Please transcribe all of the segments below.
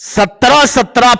17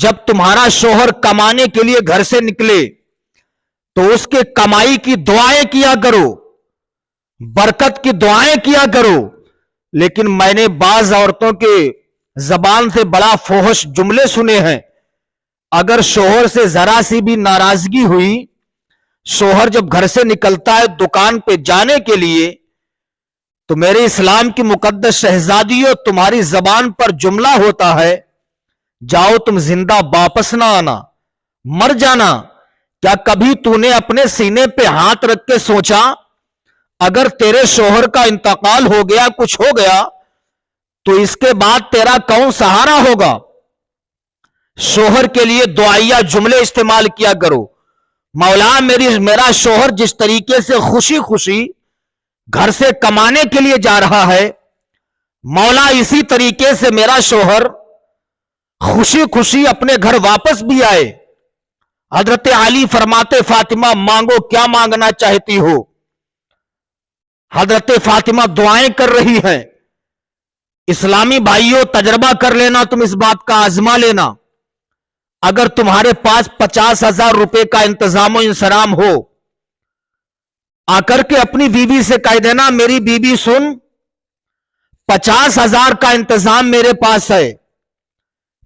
جب تمہارا شوہر کمانے کے لیے گھر سے نکلے تو اس کے کمائی کی دعائیں کیا کرو، برکت کی دعائیں کیا کرو۔ لیکن میں نے بعض عورتوں کے زبان سے بڑا فحش جملے سنے ہیں۔ اگر شوہر سے ذرا سی بھی ناراضگی ہوئی، شوہر جب گھر سے نکلتا ہے دکان پہ جانے کے لیے، تو میرے اسلام کی مقدس شہزادیوں، تمہاری زبان پر جملہ ہوتا ہے، جاؤ تم زندہ واپس نہ آنا، مر جانا۔ کیا کبھی تو نے اپنے سینے پہ ہاتھ رکھ کے سوچا اگر تیرے شوہر کا انتقال ہو گیا، کچھ ہو گیا، تو اس کے بعد تیرا کون سہارا ہوگا؟ شوہر کے لیے دعائیہ جملے استعمال کیا کرو۔ مولا میرا شوہر جس طریقے سے خوشی خوشی گھر سے کمانے کے لیے جا رہا ہے، مولا اسی طریقے سے میرا شوہر خوشی خوشی اپنے گھر واپس بھی آئے۔ حضرت علی فرماتے فاطمہ مانگو، کیا مانگنا چاہتی ہو؟ حضرت فاطمہ دعائیں کر رہی ہیں۔ اسلامی بھائیوں، تجربہ کر لینا، تم اس بات کا آزما لینا۔ اگر تمہارے پاس 50,000 روپے کا انتظام و انصرام ہو، آ کر کے اپنی بیوی سے کہہ دینا میری بیوی سن، 50,000 کا انتظام میرے پاس ہے،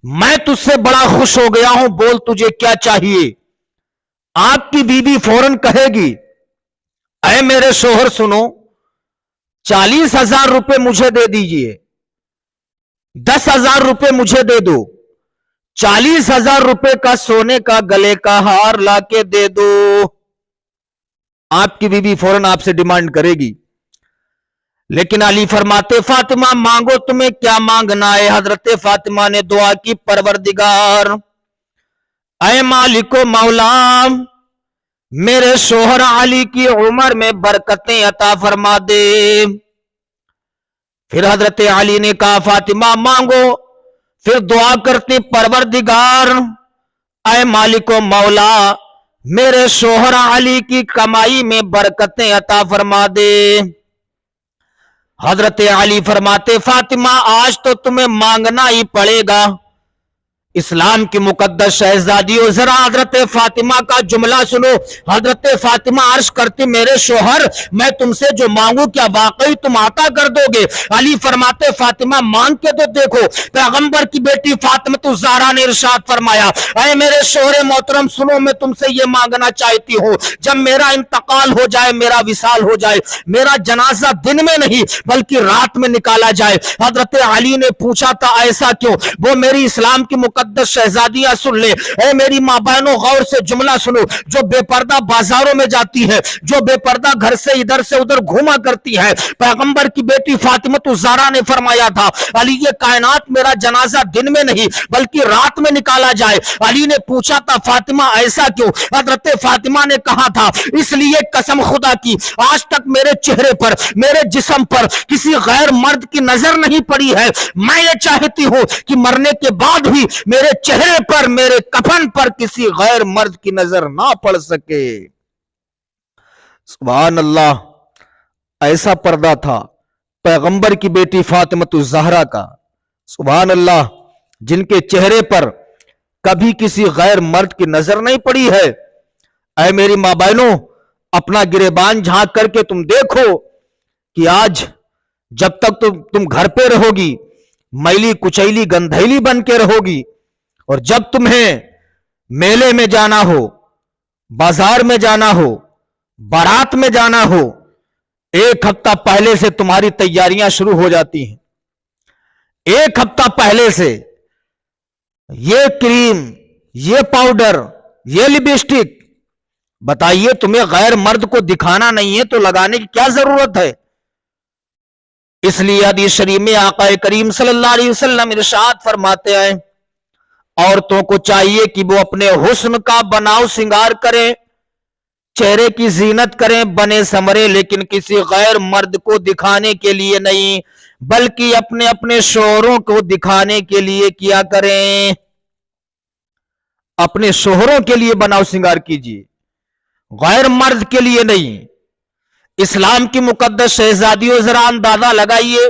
میں تجھ سے بڑا خوش ہو گیا ہوں، بول تجھے کیا چاہیے؟ آپ کی بیوی فوراً کہے گی اے میرے شوہر سنو، 40,000 روپے مجھے دے دیجئے، 10,000 روپے مجھے دے دو، 40,000 روپے کا سونے کا گلے کا ہار لا کے دے دو۔ آپ کی بیوی فوراً آپ سے ڈیمانڈ کرے گی۔ لیکن علی فرماتے فاطمہ مانگو، تمہیں کیا مانگنا ہے؟ حضرت فاطمہ نے دعا کی پروردگار اے مالک و مولا، میرے شوہر علی کی عمر میں برکتیں عطا فرما دے۔ پھر حضرت علی نے کہا فاطمہ مانگو۔ پھر دعا کرتے پروردگار اے مالک و مولا، میرے شوہر علی کی کمائی میں برکتیں عطا فرما دے۔ حضرت علی فرماتے فاطمہ آج تو تمہیں مانگنا ہی پڑے گا۔ اسلام کی مقدس شہزادیوں، ذرا حضرت فاطمہ کا جملہ سنو۔ حضرت فاطمہ عرض کرتی میرے شوہر، میں تم سے جو مانگوں کیا واقعی تم عطا کر دو گے؟ علی فرماتے فاطمہ مانگ کے تو دیکھو۔ پیغمبر کی بیٹی فاطمہ الزہرا نے ارشاد فرمایا اے میرے شوہر محترم سنو، میں تم سے یہ مانگنا چاہتی ہوں، جب میرا انتقال ہو جائے، میرا وصال ہو جائے، میرا جنازہ دن میں نہیں بلکہ رات میں نکالا جائے۔ حضرت علی نے پوچھا تھا ایسا کیوں؟ وہ میری اسلام کی مقدس شہزادیاں سن لے، اے میری ماں بہنوں غور سے جملہ سنو۔ جو بے پردہ بازاروں میں جاتی ہے، جو بے پردہ گھر سے ادھر سے ادھر گھوما کرتی ہے، پیغمبر کی بیٹی فاطمہ الزہرا نے فرمایا تھا علی یہ کائنات میرا جنازہ دن میں نہیں بلکہ رات میں نکالا جائے۔ علی نے پوچھا تھا فاطمہ ایسا کیوں؟ حضرت فاطمہ نے کہا تھا اس لیے قسم خدا کی آج تک میرے چہرے پر، میرے جسم پر کسی غیر مرد کی نظر نہیں پڑی ہے۔ میں یہ چاہتی ہوں کہ مرنے کے بعد بھی میرے چہرے پر، میرے کفن پر کسی غیر مرد کی نظر نہ پڑ سکے۔ سبحان اللہ، ایسا پردہ تھا پیغمبر کی بیٹی فاطمہ الزہرا کا، سبحان اللہ، جن کے چہرے پر کبھی کسی غیر مرد کی نظر نہیں پڑی ہے۔ اے میری ماں بہنوں، اپنا گریبان جھانک کر کے تم دیکھو کہ آج جب تک تم گھر پہ رہو گی میلی کچیلی گندھیلی بن کے رہو گی، اور جب تمہیں میلے میں جانا ہو، بازار میں جانا ہو، بارات میں جانا ہو، ایک ہفتہ پہلے سے تمہاری تیاریاں شروع ہو جاتی ہیں۔ ایک ہفتہ پہلے سے یہ کریم، یہ پاؤڈر، یہ لپسٹک، بتائیے تمہیں غیر مرد کو دکھانا نہیں ہے تو لگانے کی کیا ضرورت ہے؟ اس لیے حدیث شریف میں آقا کریم صلی اللہ علیہ وسلم ارشاد فرماتے ہیں عورتوں کو چاہیے کہ وہ اپنے حسن کا بناؤ سنگار کریں، چہرے کی زینت کریں، بنے سمرے، لیکن کسی غیر مرد کو دکھانے کے لیے نہیں بلکہ اپنے اپنے شوہروں کو دکھانے کے لیے کیا کریں۔ اپنے شوہروں کے لیے بناؤ سنگار کیجیے، غیر مرد کے لیے نہیں۔ اسلام کی مقدس شہزادیوں، ذرا اندازہ لگائیے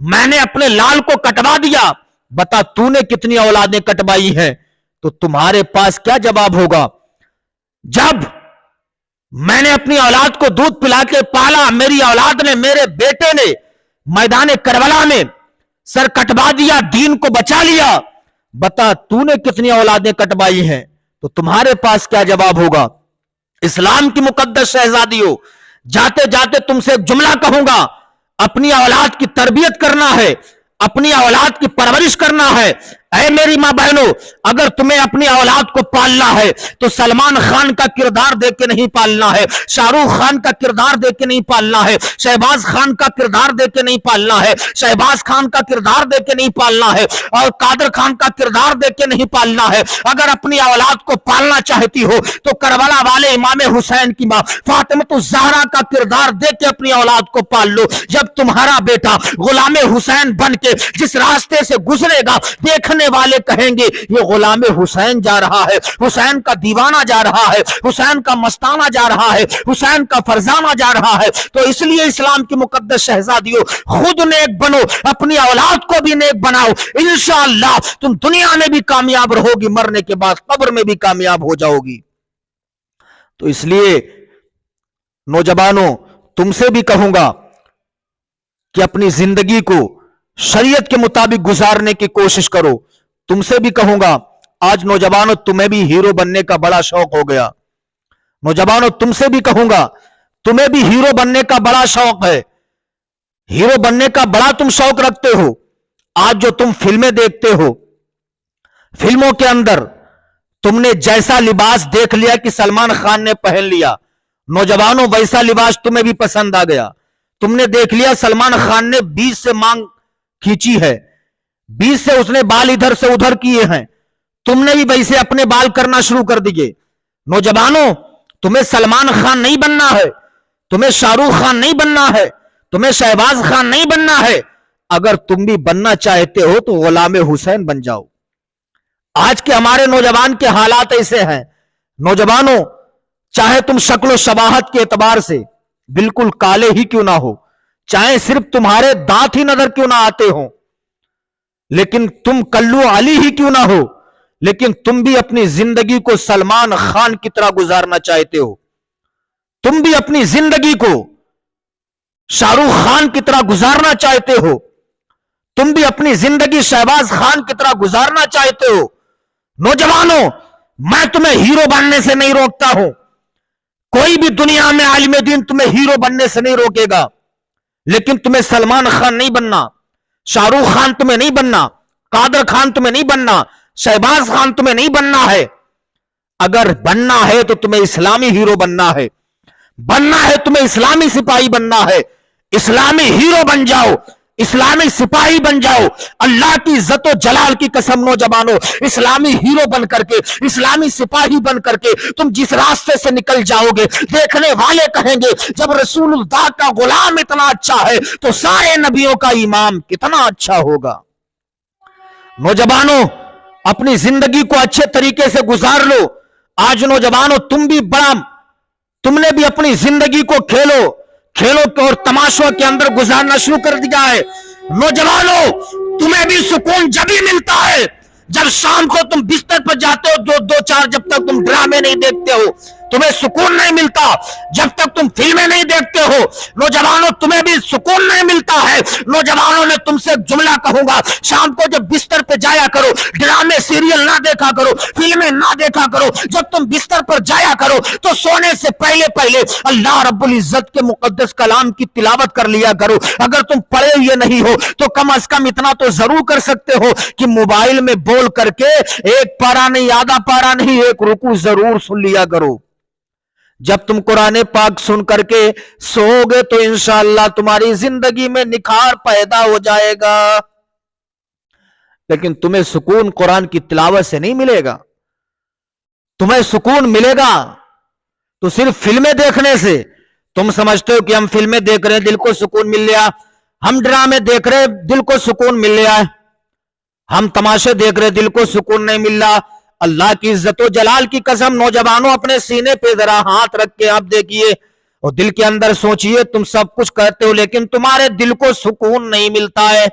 میں نے اپنے لال کو کٹوا دیا، بتا تو نے کتنی اولادیں کٹوائی ہیں؟ تو تمہارے پاس کیا جواب ہوگا؟ جب میں نے اپنی اولاد کو دودھ پلا کے پالا، میری اولاد نے، میرے بیٹے نے میدان کربلا میں سر کٹوا دیا، دین کو بچا لیا، بتا تو نے کتنی اولادیں کٹوائی ہیں؟ تو تمہارے پاس کیا جواب ہوگا؟ اسلام کی مقدس شہزادیوں، جاتے جاتے تم سے ایک جملہ کہوں گا، اپنی اولاد کی تربیت کرنا ہے، اپنی اولاد کی پرورش کرنا ہے۔ اے میری ماں بہنوں، اگر تمہیں اپنی اولاد کو پالنا ہے تو سلمان خان کا کردار دیکھ کے نہیں پالنا ہے، شاہ رخ خان کا کردار دیکھ کے نہیں پالنا ہے، شہباز خان کا کردار دیکھ کے نہیں پالنا ہے، شہباز خان کا کردار دیکھ کے نہیں پالنا ہے، اور قادر خان کا کردار دیکھ کے نہیں پالنا ہے۔ اگر اپنی اولاد کو پالنا چاہتی ہو تو کربلا والے امام حسین کی ماں فاطمہ الزہرا کا کردار دیکھ کے اپنی اولاد کو پال لو۔ جب تمہارا بیٹا غلام حسین بن کے جس راستے سے گزرے گا، دیکھنے والے کہیں گے یہ غلام حسین جا رہا ہے، حسین کا دیوانہ جا رہا ہے، حسین کا مستانہ جا رہا ہے، حسین کا فرزانہ جا رہا ہے۔ تو اس لیے اسلام کی مقدس شہزادیوں، خود نیک بنو، اپنی اولاد کو بھی نیک بناؤ، انشاءاللہ تم دنیا میں بھی کامیاب رہو گی، مرنے کے بعد قبر میں بھی کامیاب ہو جاؤ گی۔ تو اس لیے نوجوانوں، تم سے بھی کہوں گا کہ اپنی زندگی کو شریعت کے مطابق گزارنے کی کوشش کرو۔ تم سے بھی کہوں گا، آج نوجوانوں تمہیں بھی ہیرو بننے کا بڑا شوق ہو گیا۔ نوجوانوں تم سے بھی کہوں گا، تمہیں بھی ہیرو بننے کا بڑا شوق ہے، ہیرو بننے کا بڑا تم شوق رکھتے ہو۔ آج جو تم فلمیں دیکھتے ہو، فلموں کے اندر تم نے جیسا لباس دیکھ لیا کہ سلمان خان نے پہن لیا، نوجوانوں ویسا لباس تمہیں بھی پسند آ گیا۔ تم نے دیکھ لیا سلمان خان نے 20 سے مانگ کھینچی ہے، 20 سے اس نے بال ادھر سے ادھر کیے ہیں، تم نے بھی ویسے اپنے بال کرنا شروع کر دیے۔ نوجوانوں، تمہیں سلمان خان نہیں بننا ہے، تمہیں شاہ رخ خان نہیں بننا ہے، تمہیں شہباز خان نہیں بننا ہے۔ اگر تم بھی بننا چاہتے ہو تو غلام حسین بن جاؤ۔ آج کے ہمارے نوجوان کے حالات ایسے ہیں۔ نوجوانوں، چاہے تم شکل و شباہت کے اعتبار سے بالکل کالے ہی کیوں نہ ہو، چاہے صرف تمہارے دانت ہی نظر کیوں نہ آتے ہوں، لیکن تم کلو علی ہی کیوں نہ ہو، لیکن تم بھی اپنی زندگی کو سلمان خان کی طرح گزارنا چاہتے ہو، تم بھی اپنی زندگی کو شاہ رخ خان کی طرح گزارنا چاہتے ہو، تم بھی اپنی زندگی شہباز خان کی طرح گزارنا چاہتے ہو۔ نوجوانوں، میں تمہیں ہیرو بننے سے نہیں روکتا ہوں، کوئی بھی دنیا میں عالم دین تمہیں ہیرو بننے سے نہیں روکے گا، لیکن تمہیں سلمان خان نہیں بننا، شاہ رخ خان تمہیں نہیں بننا، قادر خان تمہیں نہیں بننا، شہباز خان تمہیں نہیں بننا ہے۔ اگر بننا ہے تو تمہیں اسلامی ہیرو بننا ہے، بننا ہے تمہیں اسلامی سپاہی بننا ہے۔ اسلامی ہیرو بن جاؤ، اسلامی سپاہی بن جاؤ۔ اللہ کی عزت و جلال کی قسم نوجوانوں، اسلامی ہیرو بن کر کے، اسلامی سپاہی بن کر کے تم جس راستے سے نکل جاؤ گے، دیکھنے والے کہیں گے جب رسول اللہ کا غلام اتنا اچھا ہے تو سارے نبیوں کا امام کتنا اچھا ہوگا۔ نوجوانوں، اپنی زندگی کو اچھے طریقے سے گزار لو۔ آج نوجوانوں، تم نے بھی اپنی زندگی کو کھیلوں اور تماشوں کے اندر گزارنا شروع کر دیا ہے۔ نوجوانوں، تمہیں بھی سکون جب ہی ملتا ہے جب شام کو تم بستر پر جاتے ہو، دو چار جب تک تم ڈرامے نہیں دیکھتے ہو تمہیں سکون نہیں ملتا، جب تک تم فلمیں نہیں دیکھتے ہو نوجوانوں تمہیں بھی سکون نہیں ملتا ہے۔ نوجوانوں نے تم سے ایک جملہ کہوں گا، شام کو جب بستر پہ جایا کرو، ڈرامے سیریل نہ دیکھا کرو، فلمیں نہ دیکھا کرو، جب تم بستر پر جایا کرو تو سونے سے پہلے اللہ رب العزت کے مقدس کلام کی تلاوت کر لیا کرو۔ اگر تم پڑھے ہوئے نہیں ہو تو کم از کم اتنا تو ضرور کر سکتے ہو کہ موبائل میں بول کر کے ایک پارا نہیں، آدھا پارا نہیں، ایک رکوع ضرور سن لیا کرو۔ جب تم قرآن پاک سن کر کے سو گے تو انشاءاللہ تمہاری زندگی میں نکھار پیدا ہو جائے گا، لیکن تمہیں سکون قرآن کی تلاوت سے نہیں ملے گا۔ تمہیں سکون ملے گا تو صرف فلمیں دیکھنے سے۔ تم سمجھتے ہو کہ ہم فلمیں دیکھ رہے ہیں دل کو سکون مل رہا، ہم ڈرامے دیکھ رہے دل کو سکون مل رہا ہے، ہم تماشے دیکھ رہے دل کو سکون نہیں مل رہا۔ اللہ کی عزت و جلال کی قسم نوجوانوں، اپنے سینے پہ ذرا ہاتھ رکھ کے آپ دیکھیے، اور دل کے اندر سوچئے تم سب کچھ کرتے ہو لیکن تمہارے دل کو سکون نہیں ملتا ہے.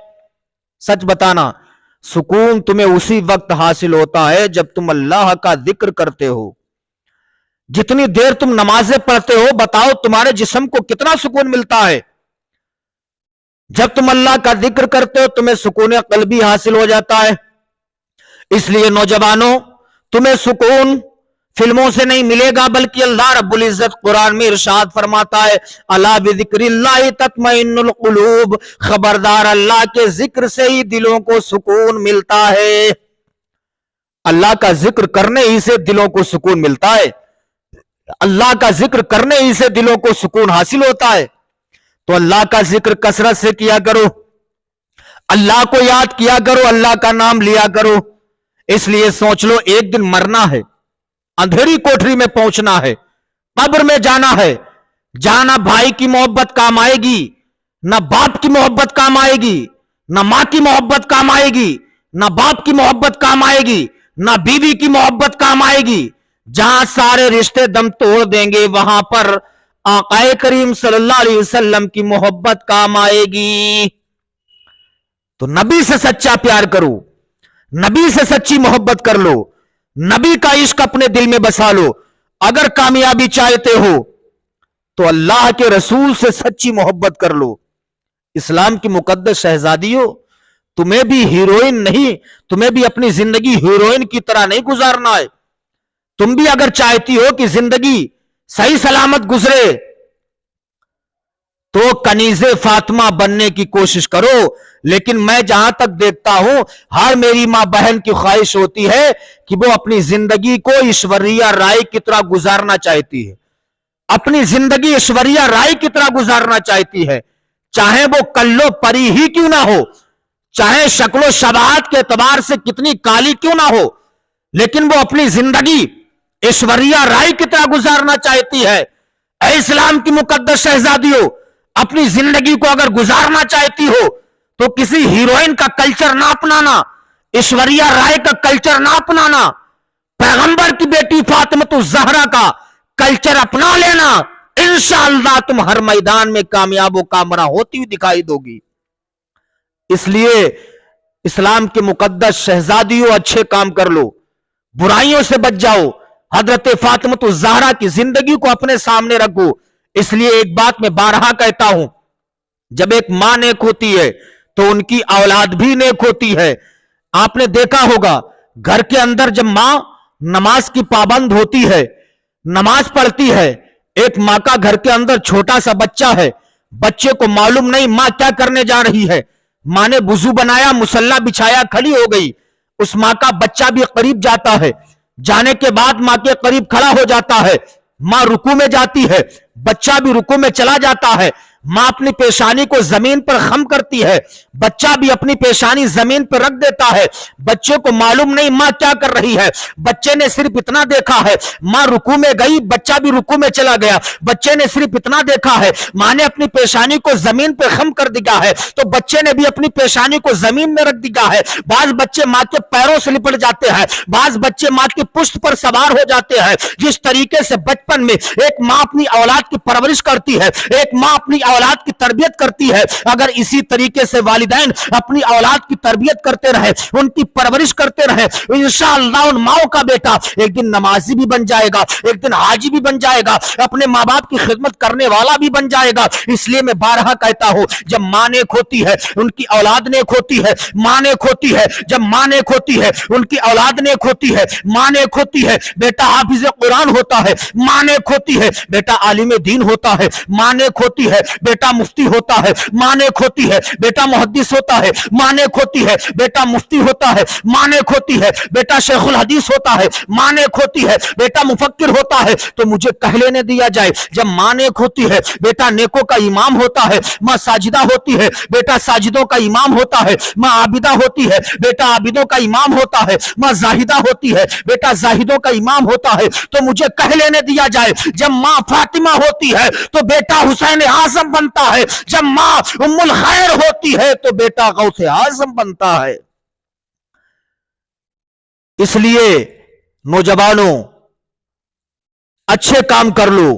سچ بتانا, سکون تمہیں اسی وقت حاصل ہوتا ہے جب تم اللہ کا ذکر کرتے ہو. جتنی دیر تم نمازیں پڑھتے ہو بتاؤ تمہارے جسم کو کتنا سکون ملتا ہے. جب تم اللہ کا ذکر کرتے ہو تمہیں سکون قلبی حاصل ہو جاتا ہے. اس لیے نوجوانوں, تمہیں سکون فلموں سے نہیں ملے گا بلکہ اللہ رب العزت قرآن میں ارشاد فرماتا ہے الا بذکر اللہ تطمئن القلوب, خبردار اللہ کے ذکر سے ہی دلوں کو سکون ملتا ہے. اللہ کا ذکر کرنے ہی سے دلوں کو سکون ملتا ہے. اللہ کا ذکر کرنے ہی سے دلوں کو سکون حاصل ہوتا ہے. تو اللہ کا ذکر کثرت سے کیا کرو, اللہ کو یاد کیا کرو, اللہ کا نام لیا کرو. اس لیے سوچ لو ایک دن مرنا ہے, اندھیری کوٹری میں پہنچنا ہے, قبر میں جانا ہے, جہاں نہ بھائی کی محبت کام آئے گی, نہ باپ کی محبت کام آئے گی, نہ ماں کی محبت کام آئے گی, نہ باپ کی محبت کام آئے گی, نہ بیوی کی محبت کام آئے گی. جہاں سارے رشتے دم توڑ دیں گے وہاں پر آقا کریم صلی اللہ علیہ وسلم کی محبت کام آئے گی. تو نبی سے سچا پیار کرو, نبی سے سچی محبت کر لو, نبی کا عشق اپنے دل میں بسا لو. اگر کامیابی چاہتے ہو تو اللہ کے رسول سے سچی محبت کر لو. اسلام کی مقدس شہزادیوں, تمہیں بھی ہیروئن نہیں, تمہیں بھی اپنی زندگی ہیروئن کی طرح نہیں گزارنا ہے. تم بھی اگر چاہتی ہو کہ زندگی صحیح سلامت گزرے تو کنیز فاطمہ بننے کی کوشش کرو. لیکن میں جہاں تک دیکھتا ہوں ہر میری ماں بہن کی خواہش ہوتی ہے کہ وہ اپنی زندگی کو ایشوریہ رائے کی طرح گزارنا چاہتی ہے, اپنی زندگی ایشوریہ رائے کی طرح گزارنا چاہتی ہے. چاہے وہ کلو پری ہی کیوں نہ ہو, چاہے شکل و شباہت کے اعتبار سے کتنی کالی کیوں نہ ہو, لیکن وہ اپنی زندگی ایشوریہ رائے کی طرح گزارنا چاہتی ہے. اے اسلام کی مقدس شہزادیوں, اپنی زندگی کو اگر گزارنا چاہتی ہو تو کسی ہیروئن کا کلچر نہ اپنانا, ایشوریہ رائے کا کلچر نہ اپنانا, پیغمبر کی بیٹی فاطمہ الزہرا کا کلچر اپنا لینا. انشاءاللہ تم ہر میدان میں کامیاب و کامرا ہوتی ہوئی دکھائی دو گی. اس لیے اسلام کے مقدس شہزادیوں اچھے کام کر لو, برائیوں سے بچ جاؤ, حضرت فاطمہ الزہرا کی زندگی کو اپنے سامنے رکھو. اس لیے ایک بات میں بارہا کہتا ہوں, جب ایک ماں نیک ہوتی ہے تو ان کی اولاد بھی نیک ہوتی ہے. آپ نے دیکھا ہوگا گھر کے اندر جب ماں نماز کی پابند ہوتی ہے, نماز پڑھتی ہے, ایک ماں کا گھر کے اندر چھوٹا سا بچہ ہے, بچے کو معلوم نہیں ماں کیا کرنے جا رہی ہے, ماں نے وضو بنایا, مصلی بچھایا, کھڑی ہو گئی, اس ماں کا بچہ بھی قریب جاتا ہے, جانے کے بعد ماں کے قریب کھڑا ہو جاتا ہے, ماں رکوع میں جاتی ہے, بچہ بھی رکوع میں چلا جاتا ہے, ماں اپنی پیشانی کو زمین پر خم کرتی ہے, بچہ بھی اپنی پیشانی زمین پر رکھ دیتا ہے. بچے کو معلوم نہیں ماں کیا کر رہی ہے, بچے نے صرف اتنا دیکھا ہے ماں رکوع میں گئی, بچہ بھی رکوع میں چلا گیا. بچے نے صرف اتنا دیکھا ہے ماں نے اپنی پیشانی کو زمین پر خم کر دیا ہے تو بچے نے بھی اپنی پیشانی کو زمین میں رکھ دیا ہے. بعض بچے ماں کے پیروں سے لپٹ جاتے ہیں, بعض بچے ماں کی پشت پر سوار ہو جاتے ہیں. جس طریقے سے بچپن میں ایک ماں اپنی اولاد کی پرورش کرتی ہے, ایک ماں اپنی اولاد کی تربیت کرتی ہے, اگر اسی طریقے سے والدین اپنی اولاد کی تربیت کرتے رہے, ان کی پرورش کرتے رہے, انشاءاللہ ان ماؤں کا بیٹا ایک دن نمازی بھی بن جائے گا, ایک دن حاجی بھی بن جائے گا, اپنے ماں باپ کی خدمت کرنے والا بھی بن جائے گا. اس لیے میں بارہا کہتا ہوں جب ماں نیک ہوتی ہے ان کی اولاد نیک ہوتی ہے, ماں نیک ہوتی ہے, جب ماں نیک ہوتی ہے ان کی اولاد نیک ہوتی ہے, ماں نیک ہوتی ہے بیٹا حافظ قرآن ہوتا ہے, ماں نیک ہوتی ہے بیٹا عالم دین ہوتا ہے, ماں نیک ہوتی ہے بیٹا مفتی ہوتا ہے, ماں نیک ہوتی ہے بیٹا محدث ہوتا ہے, ماں نیک ہوتی ہے بیٹا مفتی ہوتا ہے, ماں نیک ہوتی ہے بیٹا شیخ الحدیث ہوتا ہے, ماں نیک ہوتی ہے بیٹا مفکر ہوتا ہے. تو مجھے کہہ لینے دیا جائے جب ماں نیک ہوتی ہے بیٹا نیکوں کا امام ہوتا ہے, ماں ساجدہ ہوتی ہے بیٹا ساجدوں کا امام ہوتا ہے, ماں عابدہ ہوتی ہے بیٹا عابدوں کا امام ہوتا ہے, ماں زاہدہ ہوتی ہے بیٹا زاہدوں کا امام ہوتا ہے. تو مجھے کہہ لینے دیا جائے جب ماں فاطمہ ہوتی ہے تو بیٹا حسین اعظم بنتا ہے, جب ماں ام الخیر ہوتی ہے تو بیٹا غوث اعظم بنتا ہے. اس لیے نوجوانوں اچھے کام کر لو,